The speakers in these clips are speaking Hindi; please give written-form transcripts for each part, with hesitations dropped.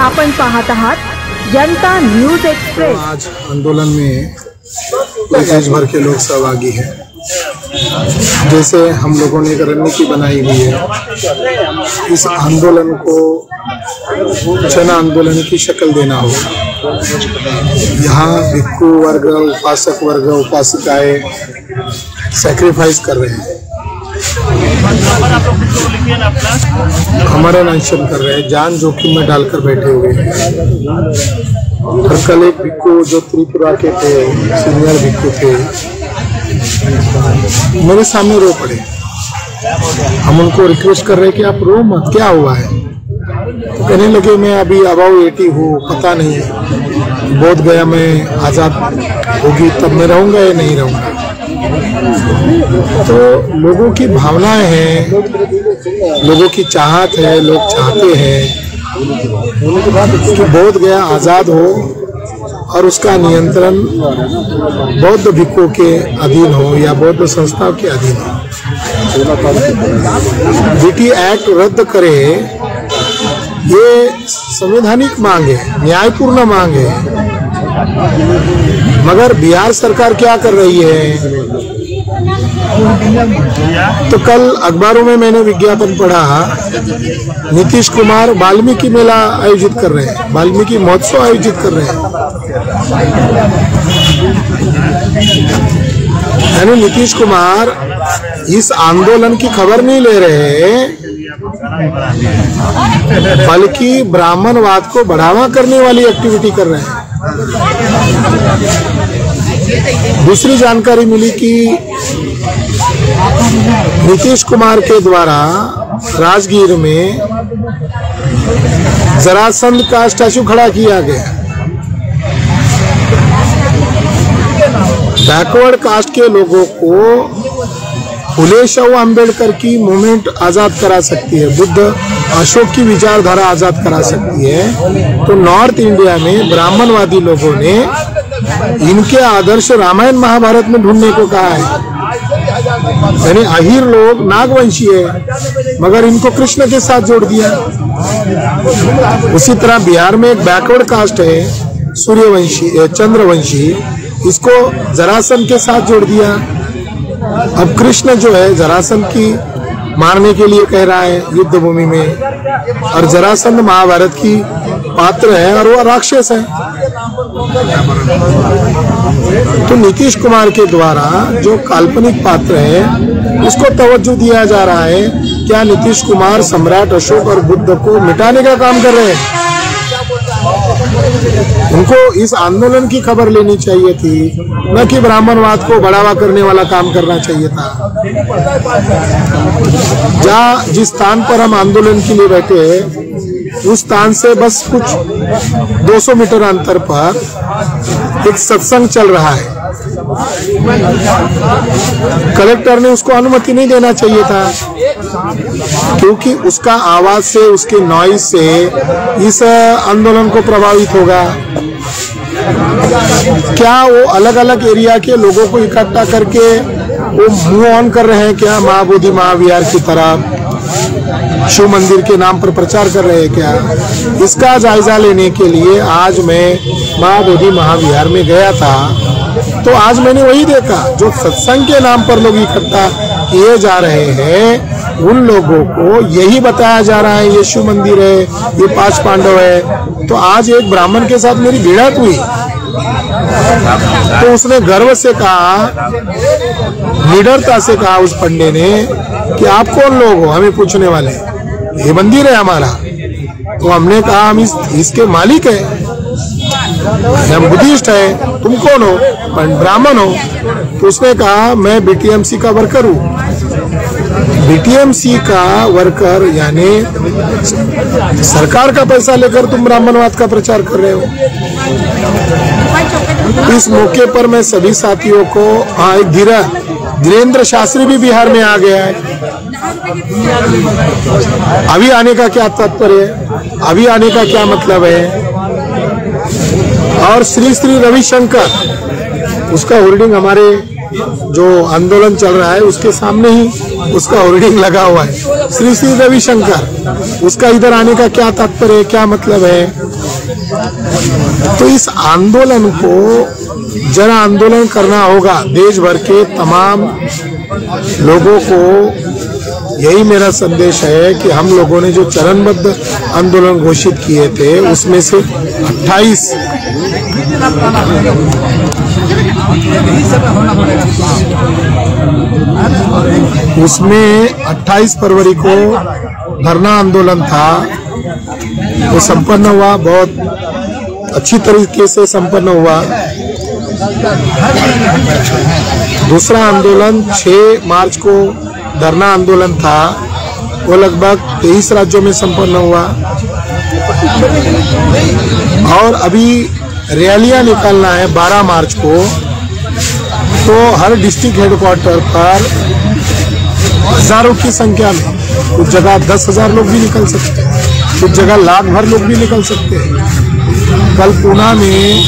आपण पाहत आहात जनता न्यूज एक्सप्रेस। आज आंदोलन में देश भर के लोग सहभागी हैं। जैसे हम लोगों ने एक रणनीति बनाई हुई है, इस आंदोलन को जन आंदोलन की शक्ल देना होगा। यहाँ भिक्षु वर्ग, उपासक वर्ग, उपासिकाएं सैक्रिफाइस कर रहे हैं, हमारा अनशन कर रहे हैं, जान जोखिम में डालकर बैठे हुए हैं। और कल एक भिक्षु जो त्रिपुरा के थे, सीनियर भिक्षु थे, मेरे सामने रो पड़े। हम उनको रिक्वेस्ट कर रहे हैं कि आप रो मत, क्या हुआ है? तो कहने लगे मैं अभी अबाउ 80 हूँ, पता नहीं बोध गया मैं आज़ाद होगी तब मैं रहूँगा या नहीं रहूँगा। तो लोगों की भावनाएं हैं, लोगों की चाहत है, लोग चाहते हैं कि बोध गया आज़ाद हो और उसका नियंत्रण बौद्ध भिक्षुओं के अधीन हो या बौद्ध संस्थाओं के अधीन हो। बीटी एक्ट रद्द करे, ये संवैधानिक मांग है, न्यायपूर्ण मांग है। मगर बिहार सरकार क्या कर रही है? तो कल अखबारों में मैंने विज्ञापन पढ़ा, नीतीश कुमार वाल्मीकि मेला आयोजित कर रहे हैं, वाल्मीकि महोत्सव आयोजित कर रहे हैं। यानी नीतीश कुमार इस आंदोलन की खबर नहीं ले रहे, बल्कि ब्राह्मणवाद को बढ़ावा करने वाली एक्टिविटी कर रहे हैं। दूसरी जानकारी मिली कि नीतीश कुमार के द्वारा राजगीर में जरासंध का स्टैचू खड़ा किया गया। बैकवर्ड कास्ट के लोगों को फुले शाह अम्बेडकर की मूवमेंट आजाद करा सकती है, बुद्ध अशोक की विचारधारा आजाद करा सकती है। तो नॉर्थ इंडिया में ब्राह्मणवादी लोगों ने इनके आदर्श रामायण महाभारत में ढूंढने को कहा है। यानी अहीर लोग नागवंशी है, मगर इनको कृष्ण के साथ जोड़ दिया। उसी तरह बिहार में एक बैकवर्ड कास्ट है सूर्यवंशी, चंद्रवंशी, इसको जरासंध के साथ जोड़ दिया। अब कृष्ण जो है जरासंध की मारने के लिए कह रहा है युद्ध भूमि में, और जरासंध महाभारत की पात्र है और वह राक्षस है। तो नीतीश कुमार के द्वारा जो काल्पनिक पात्र है उसको तवज्जो दिया जा रहा है। क्या नीतीश कुमार सम्राट अशोक और बुद्ध को मिटाने का काम कर रहे हैं? उनको इस आंदोलन की खबर लेनी चाहिए थी, न कि ब्राह्मणवाद को बढ़ावा करने वाला काम करना चाहिए था। जहाँ जिस स्थान पर हम आंदोलन के लिए बैठे हैं, उस स्थान से बस कुछ 200 मीटर अंतर पर एक सत्संग चल रहा है। कलेक्टर ने उसको अनुमति नहीं देना चाहिए था, क्योंकि उसका आवाज से, उसके नॉइज से इस आंदोलन को प्रभावित होगा। क्या वो अलग अलग एरिया के लोगों को इकट्ठा करके वो मूव ऑन कर रहे हैं क्या? महाबोधि महाविहार की तरफ शिव मंदिर के नाम पर प्रचार कर रहे हैं क्या? इसका जायजा लेने के लिए आज मैं महाबोधि महाविहार में गया था, तो आज मैंने वही देखा जो सत्संग के नाम पर लोग इकट्ठा किए जा रहे हैं। उन लोगों को यही बताया जा रहा है ये शिव मंदिर है, ये 5 पांडव है। तो आज एक ब्राह्मण के साथ मेरी भिड़ंत हुई, तो उसने गर्व से कहा, निडरता से कहा उस पंडे ने कि आप कौन लोग हो हमें पूछने वाले? ये मंदिर है हमारा। तो हमने कहा हम इसके मालिक हैं, हम बुद्धिस्ट है, तुम कौन हो? ब्राह्मण हो। तो उसने कहा मैं बीटीएमसी का वर्कर हूँ। बीटीएमसी का वर्कर यानी सरकार का पैसा लेकर तुम ब्राह्मणवाद का प्रचार कर रहे हो। इस मौके पर मैं सभी साथियों को, हाँ, एक धीरेन्द्र शास्त्री भी बिहार में आ गया है। अभी आने का क्या तात्पर्य है? अभी आने का क्या मतलब है? और श्री श्री रविशंकर, उसका होर्डिंग हमारे जो आंदोलन चल रहा है उसके सामने ही उसका होर्डिंग लगा हुआ है, श्री श्री रविशंकर। उसका इधर आने का क्या तात्पर्य है, क्या मतलब है? तो इस आंदोलन को जन आंदोलन करना होगा। देश भर के तमाम लोगों को यही मेरा संदेश है कि हम लोगों ने जो चरणबद्ध आंदोलन घोषित किए थे उसमें से 28 फरवरी को धरना आंदोलन था, वो संपन्न हुआ, बहुत अच्छी तरीके से संपन्न हुआ। दूसरा आंदोलन 6 मार्च को धरना आंदोलन था, वो लगभग 23 राज्यों में संपन्न हुआ। और अभी रैलियां निकालना है 12 मार्च को, तो हर डिस्ट्रिक्ट हेडक्वार्टर पर हजारों की संख्या में, कुछ जगह 10,000 लोग भी निकल सकते हैं, कुछ जगह लाख भर लोग भी निकल सकते हैं। कल पूना में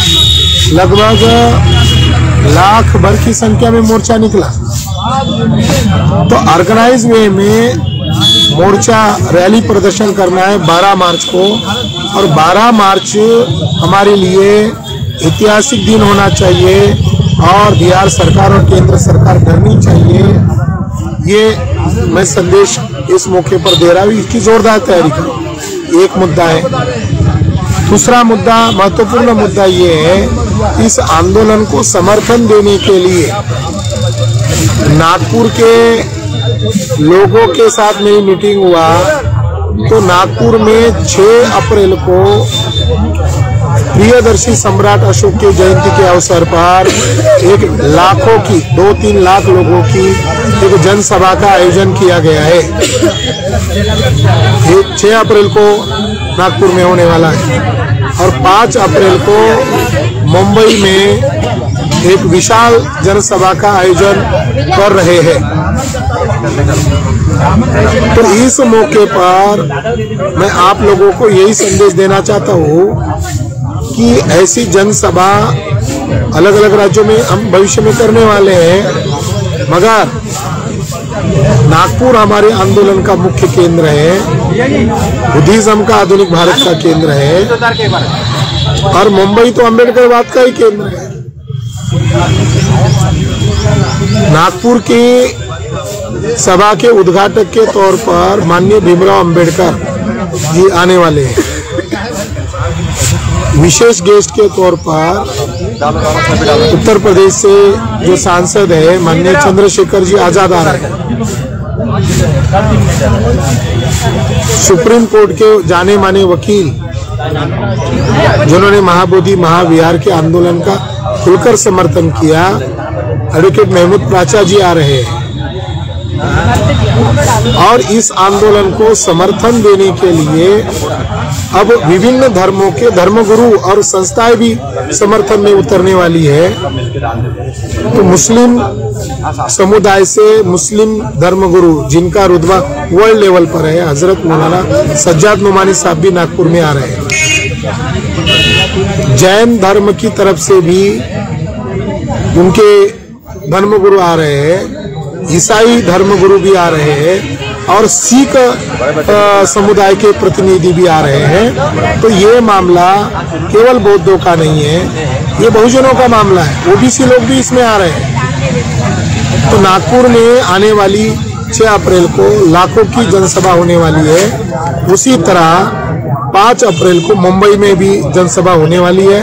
लगभग लाख भर की संख्या में मोर्चा निकला। तो ऑर्गेनाइज वे में मोर्चा रैली प्रदर्शन करना है 12 मार्च को, और 12 मार्च हमारे लिए ऐतिहासिक दिन होना चाहिए और बिहार सरकार और केंद्र सरकार करनी चाहिए। ये मैं संदेश इस मौके पर दे रहा हूँ। इसकी जोरदार तैयारी करो, एक मुद्दा है। दूसरा मुद्दा, महत्वपूर्ण मुद्दा ये है, इस आंदोलन को समर्थन देने के लिए नागपुर के लोगों के साथ मेरी मीटिंग हुआ। तो नागपुर में 6 अप्रैल को प्रियदर्शी सम्राट अशोक की जयंती के अवसर पर एक लाखों की 2-3 लाख लोगों की एक जनसभा का आयोजन किया गया है। 6 अप्रैल को नागपुर में होने वाला है और 5 अप्रैल को मुंबई में एक विशाल जनसभा का आयोजन कर रहे हैं। तो इस मौके पर मैं आप लोगों को यही संदेश देना चाहता हूँ कि ऐसी जनसभा अलग अलग राज्यों में हम भविष्य में करने वाले हैं, मगर नागपुर हमारे आंदोलन का मुख्य केंद्र है, बुद्धिज्म का आधुनिक भारत का केंद्र है, और मुंबई तो अम्बेडकरवाद का ही केंद्र है। नागपुर की सभा के उद्घाटक के तौर पर माननीय भीमराव अंबेडकर जी आने वाले हैं। विशेष गेस्ट के तौर पर उत्तर प्रदेश से जो सांसद है माननीय चंद्रशेखर जी आजाद आ रहे हैं। सुप्रीम कोर्ट के जाने माने वकील जिन्होंने महाबोधि महाविहार के आंदोलन का खुलकर समर्थन किया, एडवोकेट महमूद प्राचा जी आ रहे हैं। और इस आंदोलन को समर्थन देने के लिए अब विभिन्न धर्मों के धर्मगुरु और संस्थाएं भी समर्थन में उतरने वाली है। तो मुस्लिम समुदाय से मुस्लिम धर्मगुरु जिनका रुतबा वर्ल्ड लेवल पर है, हजरत मौलाना सज्जाद नुमानी साहब भी नागपुर में आ रहे हैं। जैन धर्म की तरफ से भी उनके धर्मगुरु आ रहे हैं, ईसाई धर्मगुरु भी आ रहे हैं, और सिख समुदाय के प्रतिनिधि भी आ रहे हैं। तो ये मामला केवल बौद्धों का नहीं है, ये बहुजनों का मामला है। ओबीसी लोग भी इसमें आ रहे हैं। तो नागपुर में आने वाली 6 अप्रैल को लाखों की जनसभा होने वाली है। उसी तरह 5 अप्रैल को मुंबई में भी जनसभा होने वाली है,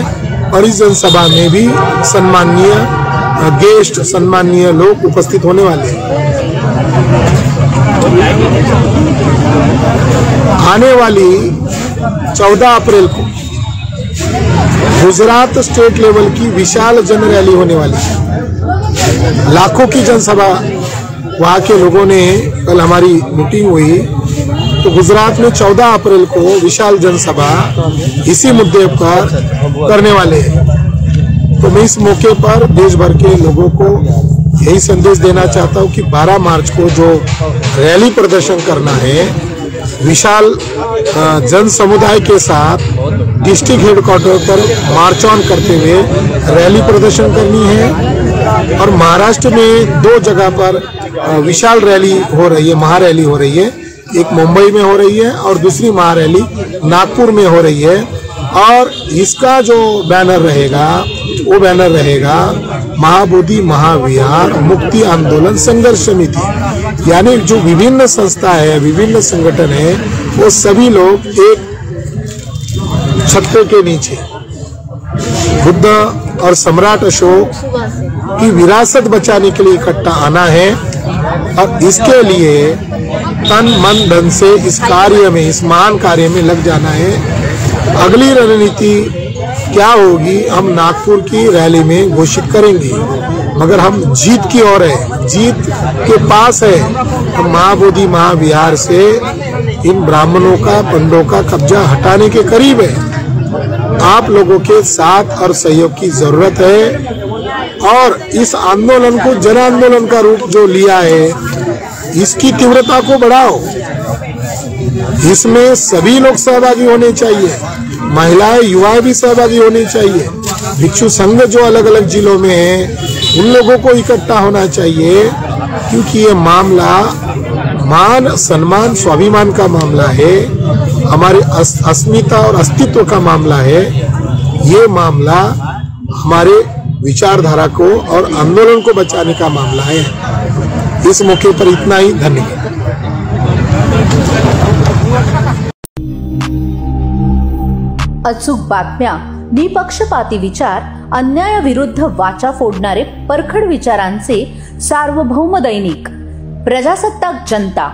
और इस जनसभा में भी सम्माननीय गेस्ट, सम्माननीय लोग उपस्थित होने वाले हैं। आने वाली 14 अप्रैल को गुजरात स्टेट लेवल की विशाल जन रैली होने वाली है। लाखों की जनसभा, वहाँ के लोगों ने, कल हमारी मीटिंग हुई, तो गुजरात में 14 अप्रैल को विशाल जनसभा इसी मुद्दे पर करने वाले हैं। तो मैं इस मौके पर देश भर के लोगों को यही संदेश देना चाहता हूँ कि 12 मार्च को जो रैली प्रदर्शन करना है, विशाल जन समुदाय के साथ डिस्ट्रिक्ट हेडक्वार्टर पर मार्च ऑन करते हुए रैली प्रदर्शन करनी है। और महाराष्ट्र में 2 जगह पर विशाल रैली हो रही है, महारैली हो रही है। एक मुंबई में हो रही है और दूसरी महारैली नागपुर में हो रही है। और इसका जो बैनर रहेगा वो बैनर रहेगा महाबोधि महाविहार मुक्ति आंदोलन संघर्ष समिति। यानी जो विभिन्न संस्था है, विभिन्न संगठन है, वो सभी लोग एक छत्ते के नीचे बुद्ध और सम्राट अशोक की विरासत बचाने के लिए इकट्ठा आना है। और इसके लिए तन मन धन से इस कार्य में, इस महान कार्य में लग जाना है। अगली रणनीति क्या होगी हम नागपुर की रैली में घोषित करेंगे, मगर हम जीत की ओर है, जीत के पास है। हम महाबोधि महाविहार से इन ब्राह्मणों का, पंडों का कब्जा हटाने के करीब है। आप लोगों के साथ और सहयोग की जरूरत है। और इस आंदोलन को जन आंदोलन का रूप जो लिया है, इसकी तीव्रता को बढ़ाओ। इसमें सभी लोग सहभागी होने चाहिए, महिलाएं युवाएं भी सहभागी होने चाहिए। भिक्षु संघ जो अलग अलग जिलों में है, उन लोगों को इकट्ठा होना चाहिए, क्योंकि ये मामला मान सम्मान स्वाभिमान का मामला है, हमारे अस्मिता और अस्तित्व का मामला है। ये मामला हमारे विचारधारा को और आंदोलन को बचाने का मामला है। इस मौके पर इतना ही, धन्यवाद। अचूक बातम्या, निपक्षपाती विचार, अन्यायाविरुद्ध वाचा फोडणारे परखड विचारांचे सार्वभौम दैनिक प्रजासत्ताक जनता।